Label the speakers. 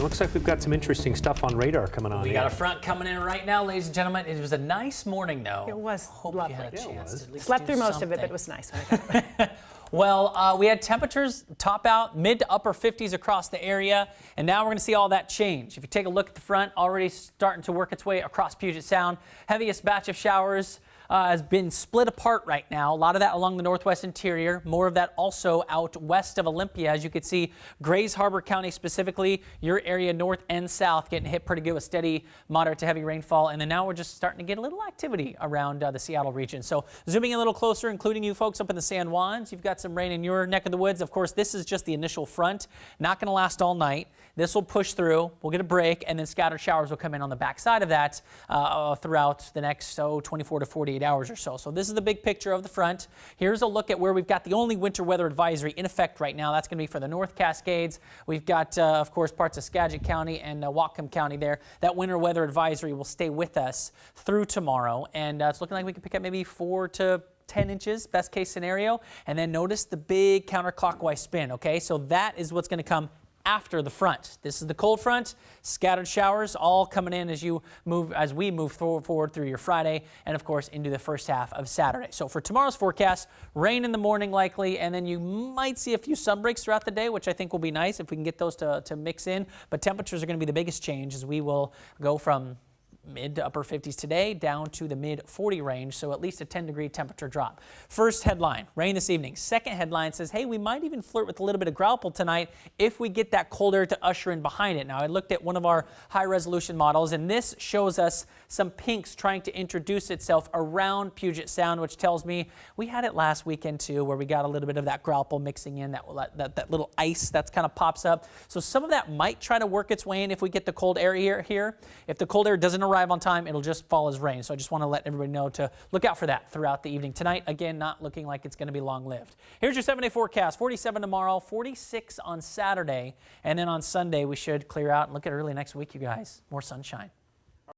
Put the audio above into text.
Speaker 1: Looks like we've got some interesting stuff on radar coming on.
Speaker 2: We got a front coming in right now, ladies and gentlemen. It was a nice morning, though.
Speaker 3: It was lovely.
Speaker 2: You had a chance to at least
Speaker 3: Slept
Speaker 2: do
Speaker 3: through most
Speaker 2: something.
Speaker 3: of it, but it was nice when I got it.
Speaker 2: Well, we had temperatures top out mid to upper 50s across the area, and now we're going to see all that change. If you take a look at the front, already starting to work its way across Puget Sound. Heaviest batch of showers has been split apart right now. A lot of that along the northwest interior, more of that also out west of Olympia. As you can see, Grays Harbor County specifically, your area north and south getting hit pretty good with steady, moderate to heavy rainfall. And then now we're just starting to get a little activity around the Seattle region. So zooming in a little closer, including you folks up in the San Juans, you've got some rain in your neck of the woods. Of course, this is just the initial front. Not going to last all night. This will push through. We'll get a break, and then scattered showers will come in on the backside of that throughout the next 24 to 48 hours or so. So this is the big picture of the front. Here's a look at where we've got the only winter weather advisory in effect right now. That's going to be for the North Cascades. We've got, of course, parts of Skagit County and Whatcom County there. That winter weather advisory will stay with us through tomorrow, and it's looking like we can pick up maybe 4 to 10 inches, best case scenario. And then notice the big counterclockwise spin, okay? So that is what's going to come after the front. This is the cold front, scattered showers all coming in as we move forward through your Friday and of course into the first half of Saturday. So for tomorrow's forecast, rain in the morning likely, and then you might see a few sun breaks throughout the day, which I think will be nice if we can get those to mix in. But temperatures are going to be the biggest change as we will go from mid to upper 50s today down to the mid 40 range, so at least a 10-degree temperature drop. First headline, rain this evening. Second headline says, hey, we might even flirt with a little bit of grapple tonight if we get that cold air to usher in behind it. Now, I looked at one of our high-resolution models, and this shows us some pinks trying to introduce itself around Puget Sound, which tells me we had it last weekend too, where we got a little bit of that grapple mixing in, that little ice that kind of pops up. So some of that might try to work its way in if we get the cold air here. If the cold air doesn't arrive on time, it'll just fall as rain. So I just want to let everybody know to look out for that throughout the evening. Tonight, again, not looking like it's going to be long-lived. Here's your 7-day forecast. 47 tomorrow, 46 on Saturday, and then on Sunday we should clear out and look at early next week, you guys. More sunshine.